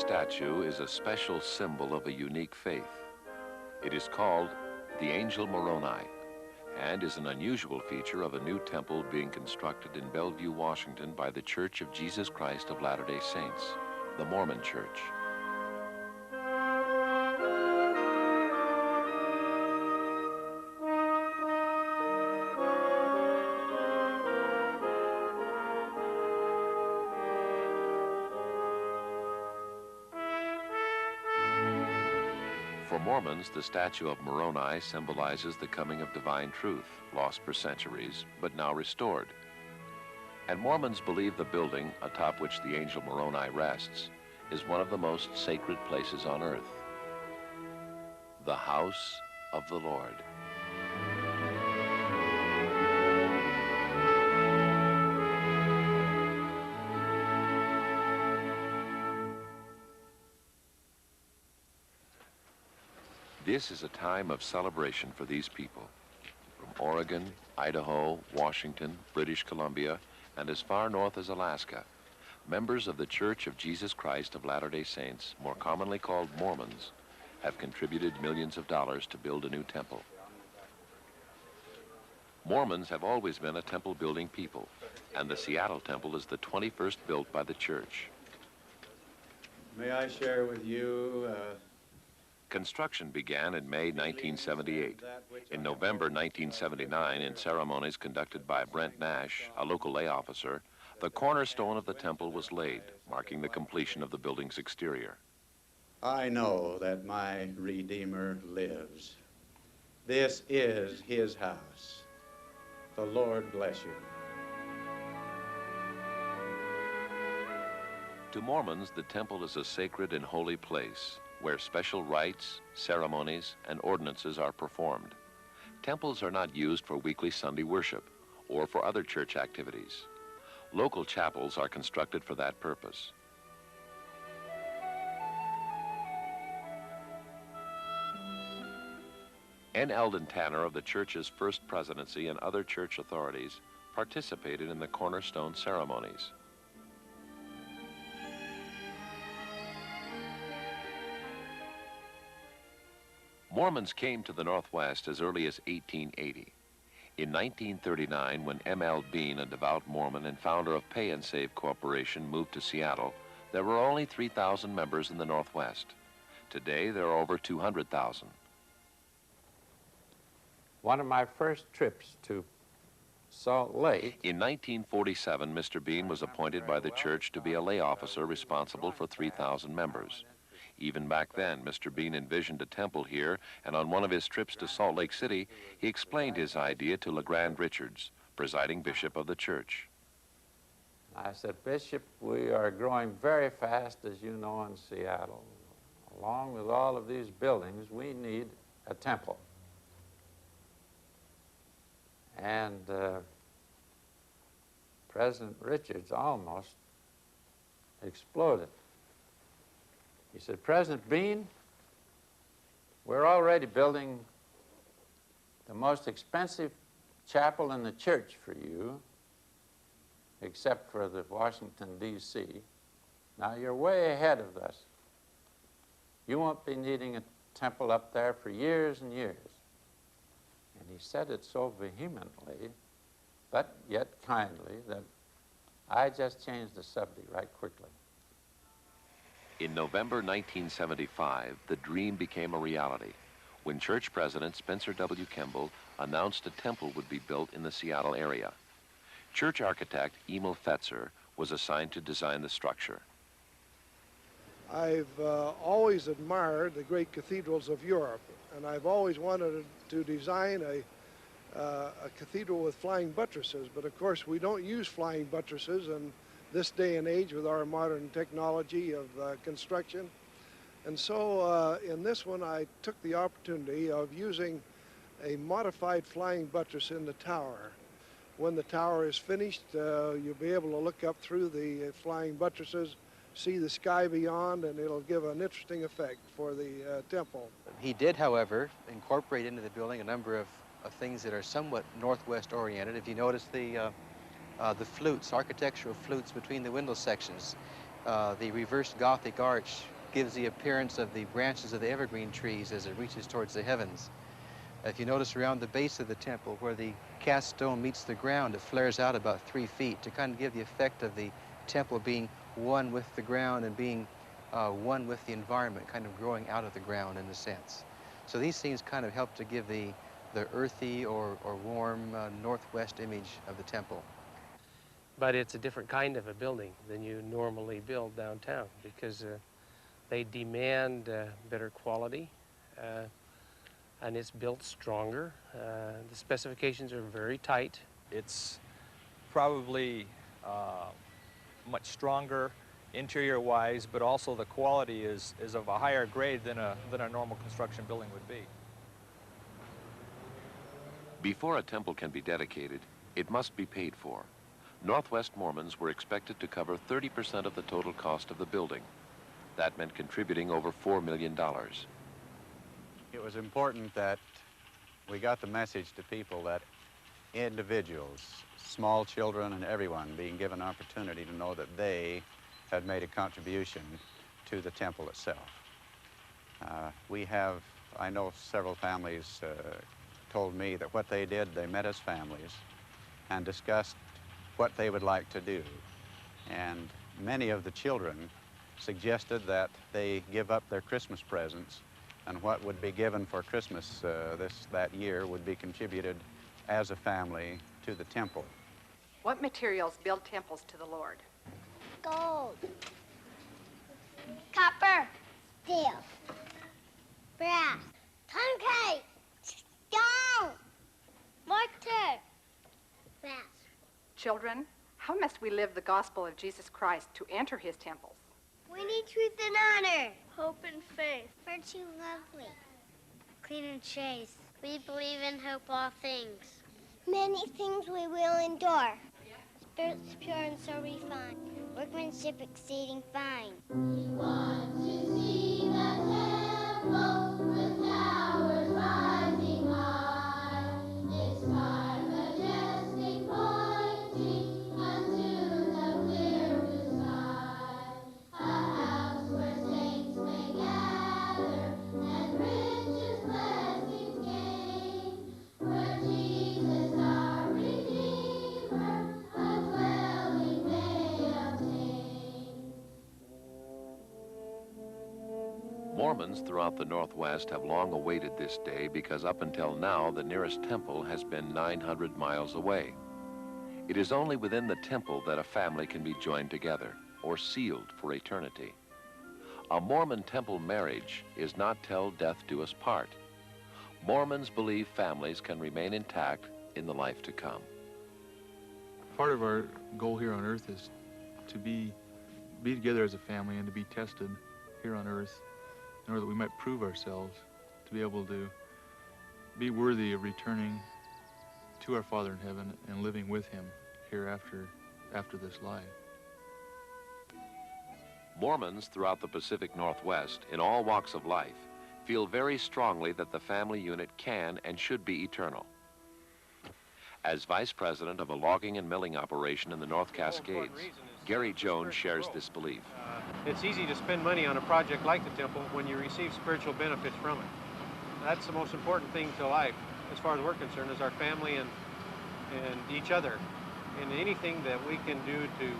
statue is a special symbol of a unique faith. It is called the Angel Moroni and is an unusual feature of a new temple being constructed in Bellevue, Washington by the Church of Jesus Christ of Latter-day Saints, the Mormon Church. For Mormons, the statue of Moroni symbolizes the coming of divine truth, lost for centuries, but now restored. And Mormons believe the building atop which the angel Moroni rests is one of the most sacred places on earth, the house of the Lord. This is a time of celebration for these people. From Oregon, Idaho, Washington, British Columbia, and as far north as Alaska, members of the Church of Jesus Christ of Latter-day Saints, more commonly called Mormons, have contributed millions of dollars to build a new temple. Mormons have always been a temple-building people, and the Seattle Temple is the 21st built by the church. May I share with you Construction began in May 1978. In November 1979, in ceremonies conducted by Brent Nash, a local lay officer, the cornerstone of the temple was laid, marking the completion of the building's exterior. I know that my Redeemer lives. This is his house. The Lord bless you. To Mormons, the temple is a sacred and holy place where special rites, ceremonies, and ordinances are performed. Temples are not used for weekly Sunday worship or for other church activities. Local chapels are constructed for that purpose. N. Eldon Tanner of the church's first presidency and other church authorities participated in the cornerstone ceremonies. Mormons came to the Northwest as early as 1880. In 1939, when M.L. Bean, a devout Mormon and founder of Pay and Save Corporation, moved to Seattle, there were only 3,000 members in the Northwest. Today, there are over 200,000. One of my first trips to Salt Lake. In 1947, Mr. Bean was appointed by the church to be a lay officer responsible for 3,000 members. Even back then, Mr. Bean envisioned a temple here, and on one of his trips to Salt Lake City, he explained his idea to LeGrand Richards, presiding bishop of the church. I said, Bishop, we are growing very fast, as you know, in Seattle. Along with all of these buildings, we need a temple. And President Richards almost exploded. He said, President Bean, we're already building the most expensive chapel in the church for you, except for the Washington, D.C. Now, you're way ahead of us. You won't be needing a temple up there for years and years. And he said it so vehemently, but yet kindly, that I just changed the subject right quickly. In November 1975, the dream became a reality when church president Spencer W. Kimball announced a temple would be built in the Seattle area. Church architect Emil Fetzer was assigned to design the structure. I've always admired the great cathedrals of Europe, and I've always wanted to design a cathedral with flying buttresses, but of course we don't use flying buttresses in this day and age with our modern technology of construction. And so in this one I took the opportunity of using a modified flying buttress in the tower. When the tower is finished, you'll be able to look up through the flying buttresses, see the sky beyond, and it'll give an interesting effect for the temple. He did, however, incorporate into the building a number of things that are somewhat northwest oriented. If you notice the flutes, architectural flutes between the window sections, the reversed Gothic arch gives the appearance of the branches of the evergreen trees as it reaches towards the heavens. If you notice around the base of the temple where the cast stone meets the ground, it flares out about 3 feet to kind of give the effect of the temple being one with the ground and being one with the environment, kind of growing out of the ground in a sense. So these things kind of help to give the earthy or warm northwest image of the temple. But it's a different kind of a building than you normally build downtown because they demand better quality and it's built stronger. The specifications are very tight. It's probably much stronger interior-wise, but also the quality is of a higher grade than a normal construction building would be. Before a temple can be dedicated, it must be paid for. Northwest Mormons were expected to cover 30% of the total cost of the building. That meant contributing over $4 million. It was important that we got the message to people that individuals, small children and everyone, being given an opportunity to know that they had made a contribution to the temple itself. I know several families told me that what they did, they met as families and discussed what they would like to do. And many of the children suggested that they give up their Christmas presents, and what would be given for Christmas that year would be contributed as a family to the temple. What materials build temples to the Lord? Gold, copper, steel, brass, concrete, stone, mortar, brass. Children, how must we live the gospel of Jesus Christ to enter his temples? We need truth and honor, hope and faith, virtue, lovely, clean and chaste. We believe in hope all things. Many things we will endure. Spirits pure and so refined, workmanship exceeding fine. We want to see the temple with towers rising high. Its spire majestic pointing unto the clear blue sky. A house where saints may gather and richest blessings gain. Where Jesus our Redeemer a dwelling may obtain. Mormons throughout the Northwest have long awaited this day because up until now, the nearest temple has been 900 miles away. It is only within the temple that a family can be joined together or sealed for eternity. A Mormon temple marriage is not till death do us part. Mormons believe families can remain intact in the life to come. Part of our goal here on earth is to be together as a family and to be tested here on earth in order that we might prove ourselves to be able to be worthy of returning to our Father in heaven and living with him hereafter after this life. Mormons throughout the Pacific Northwest, in all walks of life, feel very strongly that the family unit can and should be eternal. As vice president of a logging and milling operation in the North Cascades, Gary Jones shares this belief. It's easy to spend money on a project like the temple when you receive spiritual benefits from it. That's the most important thing to life, as far as we're concerned, is our family and each other. And anything that we can do to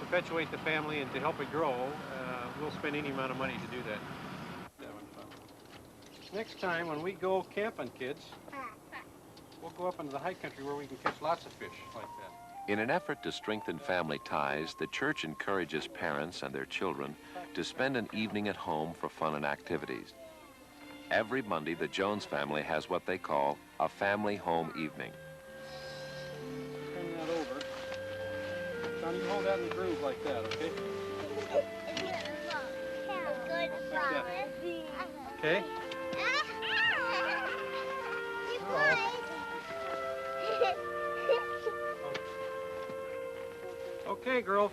perpetuate the family and to help it grow, we'll spend any amount of money to do that. Next time when we go camping, kids, we'll go up into the high country where we can catch lots of fish like that. In an effort to strengthen family ties, the church encourages parents and their children to spend an evening at home for fun and activities. Every Monday, the Jones family has what they call a family home evening. Turn that over. John, you hold that in the groove like that, okay? Okay? Okay, girl,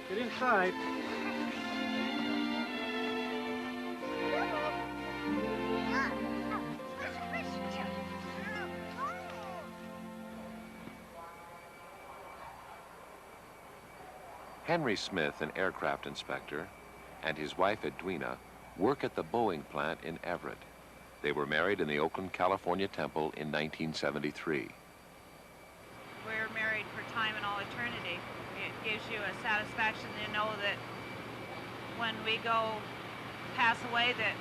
get inside. Henry Smith, an aircraft inspector, and his wife Edwina work at the Boeing plant in Everett. They were married in the Oakland, California temple in 1973. We're married for time and all eternity. It gives you a satisfaction to know that when we go pass away, that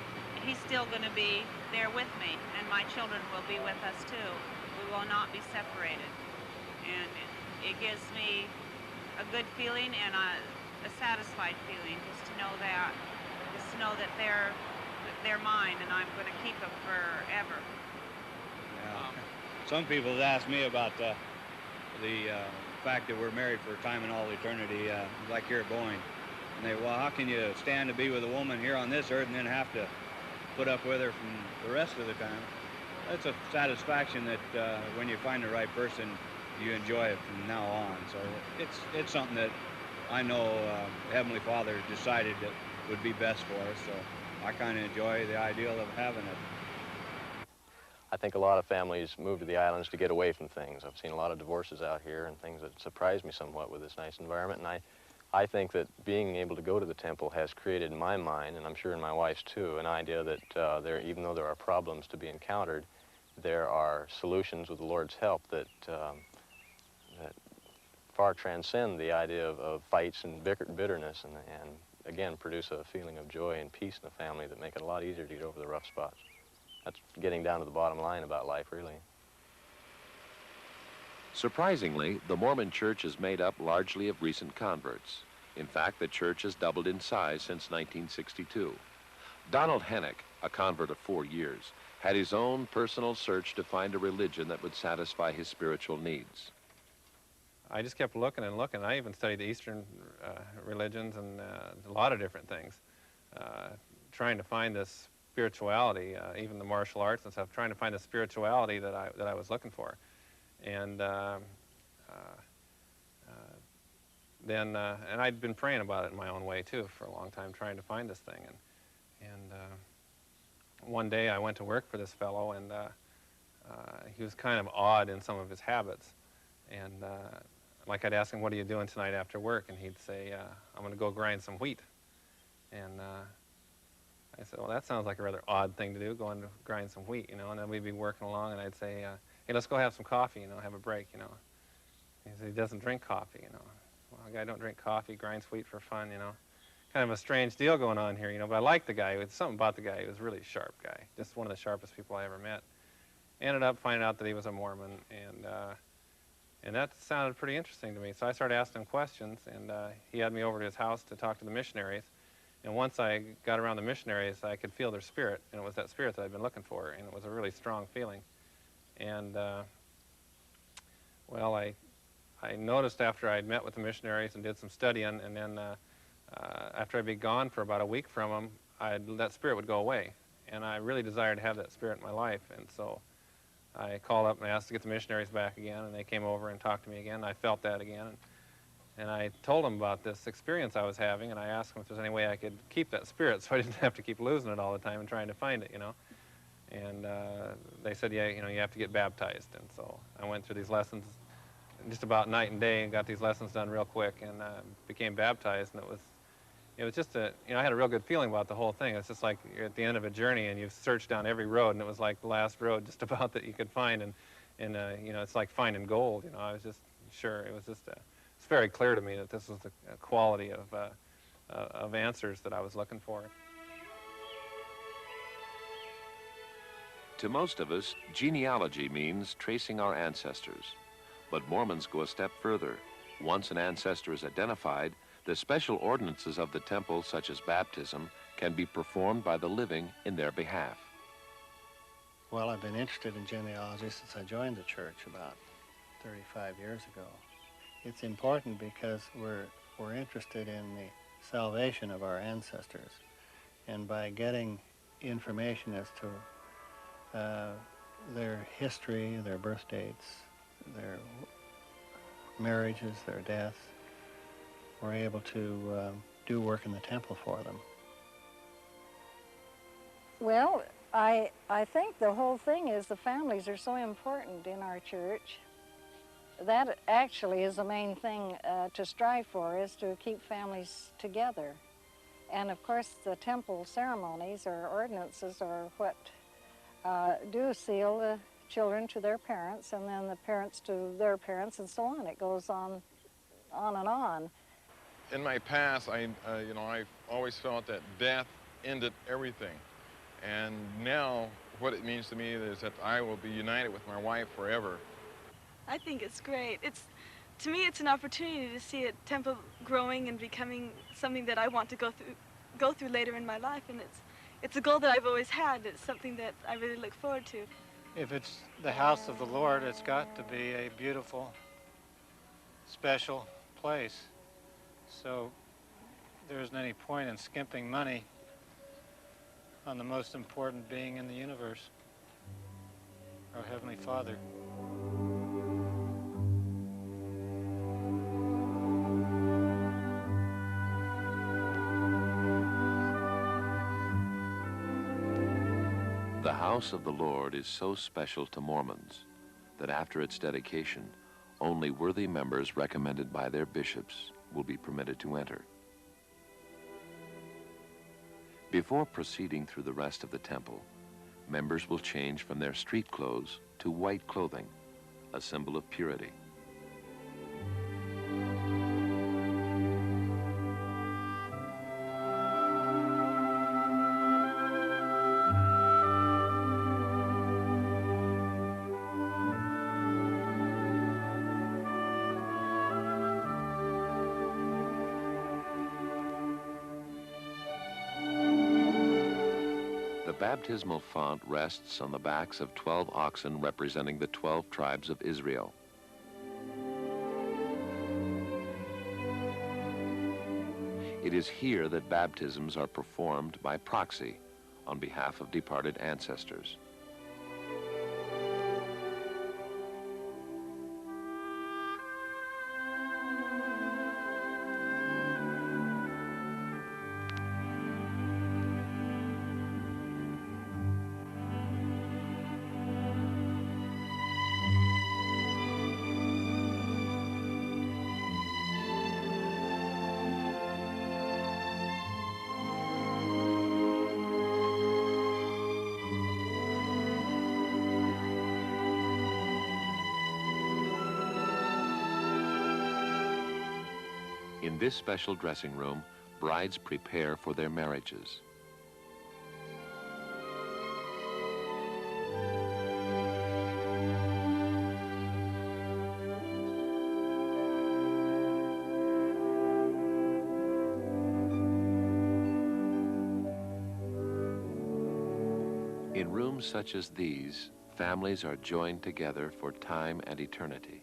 he's still going to be there with me, and my children will be with us too. We will not be separated. And it gives me a good feeling and a satisfied feeling just to know that, they're mine, and I'm going to keep them forever. Yeah. Some people have asked me about the fact that we're married for time and all eternity, like here at Boeing. And they, well, how can you stand to be with a woman here on this earth and then have to put up with her from the rest of the time? That's a satisfaction that when you find the right person, you enjoy it from now on. So it's something that I know Heavenly Father decided that would be best for us. So I kind of enjoy the ideal of having it. I think a lot of families move to the islands to get away from things. I've seen a lot of divorces out here and things that surprised me somewhat with this nice environment. And I think that being able to go to the temple has created in my mind, and I'm sure in my wife's too, an idea that even though there are problems to be encountered, there are solutions with the Lord's help that far transcend the idea of fights and bitterness and again produce a feeling of joy and peace in the family that make it a lot easier to get over the rough spots. That's getting down to the bottom line about life, really. Surprisingly, the Mormon Church is made up largely of recent converts. In fact, the church has doubled in size since 1962. Donald Hennick, a convert of 4 years, had his own personal search to find a religion that would satisfy his spiritual needs. I just kept looking and looking. I even studied the Eastern religions and a lot of different things, trying to find this spirituality, even the martial arts and stuff, trying to find the spirituality that I was looking for. And then I'd been praying about it in my own way too for a long time, trying to find this thing. And one day I went to work for this fellow, and he was kind of odd in some of his habits. And like I'd ask him, "What are you doing tonight after work?" And he'd say, "I'm going to go grind some wheat." And I said, "Well, that sounds like a rather odd thing to do, going to grind some wheat, you know." And then we'd be working along, and I'd say, "Hey, let's go have some coffee, you know, have a break, you know." He said he doesn't drink coffee, you know. Well, a guy don't drink coffee, grinds wheat for fun, you know. Kind of a strange deal going on here, you know. But I liked the guy. It was something about the guy. He was a really sharp guy, just one of the sharpest people I ever met. Ended up finding out that he was a Mormon, and that sounded pretty interesting to me. So I started asking him questions, and he had me over to his house to talk to the missionaries. And once I got around the missionaries, I could feel their spirit, and it was that spirit that I'd been looking for, and it was a really strong feeling. And, well, I noticed after I'd met with the missionaries and did some studying, and then after I'd be gone for about a week from them, that spirit would go away. And I really desired to have that spirit in my life, and so I called up and asked to get the missionaries back again, and they came over and talked to me again. I felt that again. And I told them about this experience I was having, and I asked them if there's any way I could keep that spirit so I didn't have to keep losing it all the time and trying to find it, you know. And they said, yeah, you know, you have to get baptized. And so I went through these lessons just about night and day and got these lessons done real quick and became baptized. And it was just you know, I had a real good feeling about the whole thing. It's just like you're at the end of a journey and you've searched down every road, and it was like the last road just about that you could find. And you know, it's like finding gold, you know. I was just sure, it was just it's very clear to me that this was the quality of answers that I was looking for. To most of us, genealogy means tracing our ancestors. But Mormons go a step further. Once an ancestor is identified, the special ordinances of the temple, such as baptism, can be performed by the living in their behalf. Well, I've been interested in genealogy since I joined the church about 35 years ago. It's important because we're interested in the salvation of our ancestors. And by getting information as to their history, their birth dates, their marriages, their deaths, we're able to do work in the temple for them. Well, I think the whole thing is the families are so important in our church. That actually is the main thing to strive for, is to keep families together. And of course, the temple ceremonies or ordinances are what do seal the children to their parents, and then the parents to their parents, and so on. It goes on and on. In my past, I've always felt that death ended everything. And now, what it means to me is that I will be united with my wife forever. I think it's great. To me, it's an opportunity to see a temple growing and becoming something that I want to go through later in my life, and it's a goal that I've always had. It's something that I really look forward to. If it's the house of the Lord, it's got to be a beautiful, special place. So there isn't any point in skimping money on the most important being in the universe, our Heavenly Father. The house of the Lord is so special to Mormons that after its dedication, only worthy members recommended by their bishops will be permitted to enter. Before proceeding through the rest of the temple, members will change from their street clothes to white clothing, a symbol of purity. The baptismal font rests on the backs of 12 oxen representing the 12 tribes of Israel. It is here that baptisms are performed by proxy on behalf of departed ancestors. In this special dressing room, brides prepare for their marriages. In rooms such as these, families are joined together for time and eternity.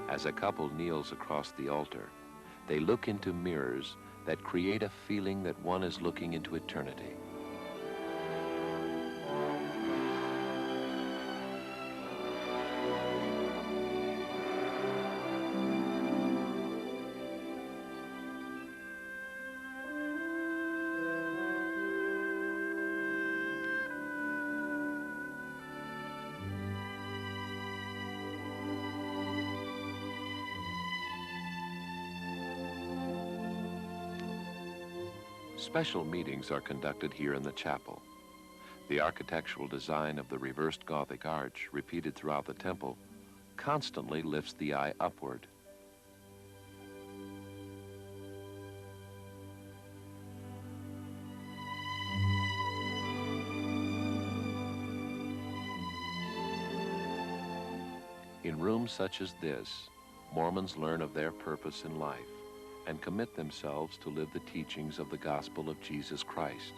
As a couple kneels across the altar, they look into mirrors that create a feeling that one is looking into eternity. Special meetings are conducted here in the chapel. The architectural design of the reversed Gothic arch, repeated throughout the temple, constantly lifts the eye upward. In rooms such as this, Mormons learn of their purpose in life and commit themselves to live the teachings of the gospel of Jesus Christ.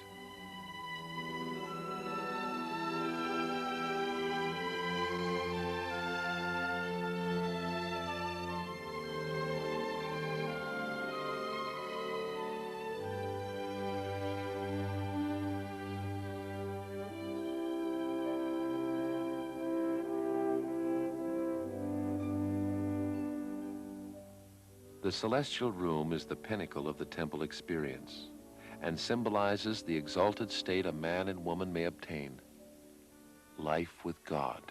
The celestial room is the pinnacle of the temple experience and symbolizes the exalted state a man and woman may obtain. life with God.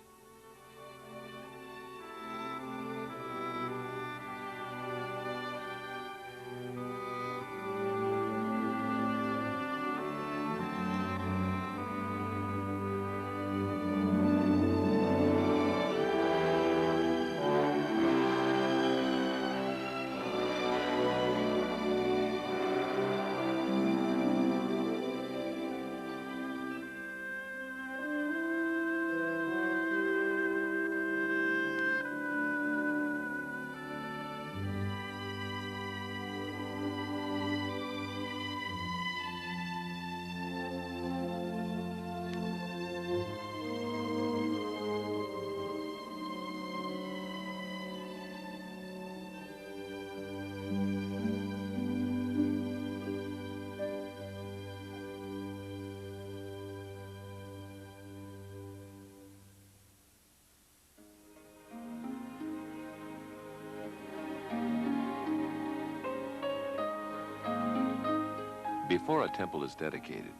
Before a temple is dedicated,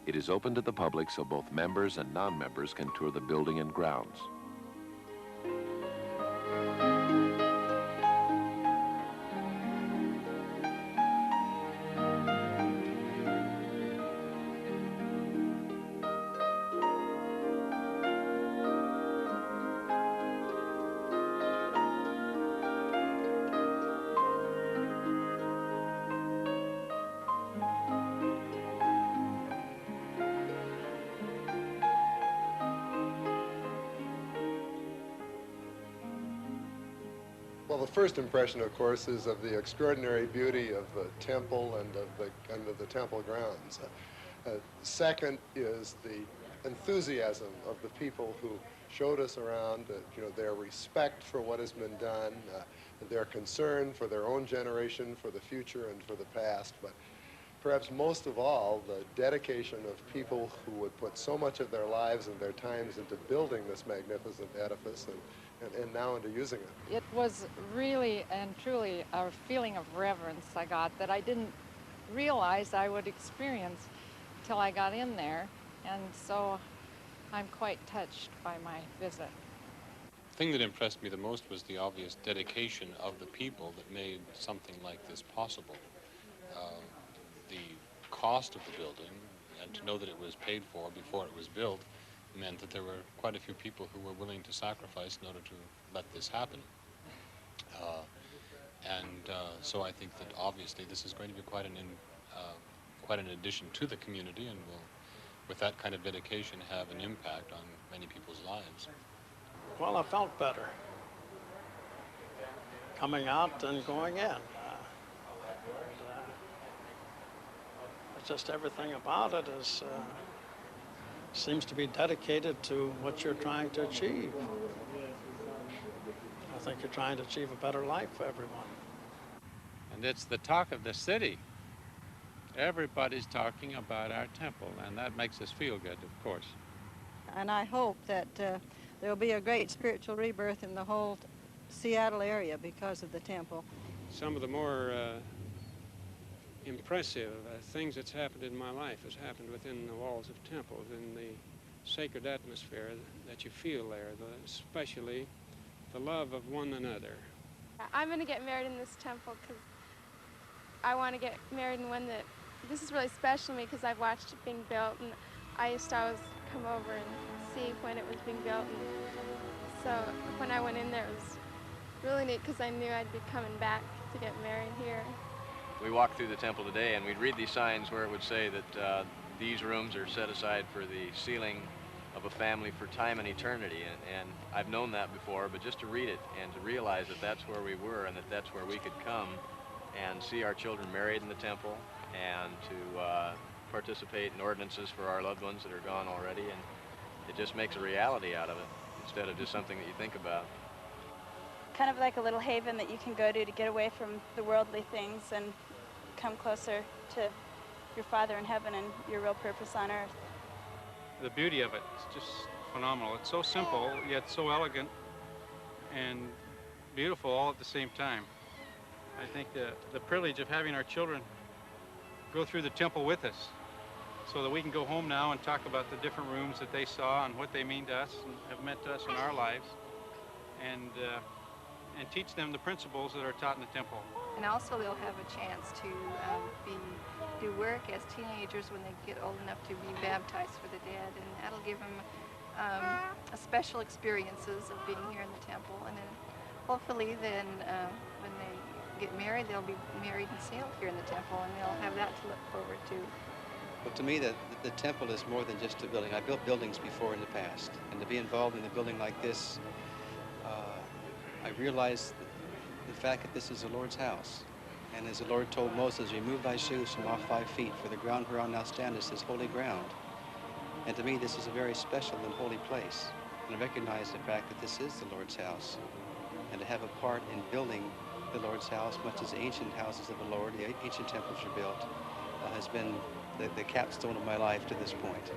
it is open to the public so both members and non-members can tour the building and grounds. Well, the first impression, of course, is of the extraordinary beauty of the temple and of the temple grounds. Second is the enthusiasm of the people who showed us around, their respect for what has been done, their concern for their own generation, for the future and for the past, but perhaps most of all, the dedication of people who would put so much of their lives and their times into building this magnificent edifice and now into using it. It was really and truly a feeling of reverence I got that I didn't realize I would experience till I got in there, and so I'm quite touched by my visit. The thing that impressed me the most was the obvious dedication of the people that made something like this possible. The cost of the building, and to know that it was paid for before it was built, meant that there were quite a few people who were willing to sacrifice in order to let this happen. So I think that obviously this is going to be quite an addition to the community, and will, with that kind of dedication, have an impact on many people's lives. Well, I felt better coming out and going in. Just everything about it is seems to be dedicated to what you're trying to achieve. I think you're trying to achieve a better life for everyone. And it's the talk of the city. Everybody's talking about our temple, and that makes us feel good, of course. And I hope that there will be a great spiritual rebirth in the whole Seattle area because of the temple. Some of the more impressive things that's happened in my life has happened within the walls of temples, in the sacred atmosphere that you feel there, especially the love of one another. I'm going to get married in this temple because I want to get married in one that, this is really special to me because I've watched it being built, and I used to always come over and see when it was being built. And so when I went in there, it was really neat because I knew I'd be coming back to get married here. We walked through the temple today and we'd read these signs where it would say that these rooms are set aside for the sealing of a family for time and eternity. And I've known that before, but just to read it and to realize that that's where we were and that that's where we could come and see our children married in the temple and to participate in ordinances for our loved ones that are gone already. And it just makes a reality out of it instead of just something that you think about. Kind of like a little haven that you can go to get away from the worldly things and come closer to your Father in heaven and your real purpose on earth. The beauty of it is just phenomenal. It's so simple, yet so elegant and beautiful all at the same time. I think the privilege of having our children go through the temple with us so that we can go home now and talk about the different rooms that they saw and what they mean to us and have meant to us in our lives, and teach them the principles that are taught in the temple. And also they'll have a chance to do work as teenagers when they get old enough to be baptized for the dead, and that'll give them a special experiences of being here in the temple. And then hopefully then when they get married, they'll be married and sealed here in the temple, and they'll have that to look forward to. Well, to me, the temple is more than just a building. I built buildings before in the past, and to be involved in a building like this, I realized the fact that this is the Lord's house. And as the Lord told Moses, remove thy shoes from off 5 feet, for the ground whereon thou standest is holy ground. And to me, this is a very special and holy place. And I recognize the fact that this is the Lord's house. And to have a part in building the Lord's house, much as the ancient houses of the Lord, the ancient temples were built, has been the capstone of my life to this point.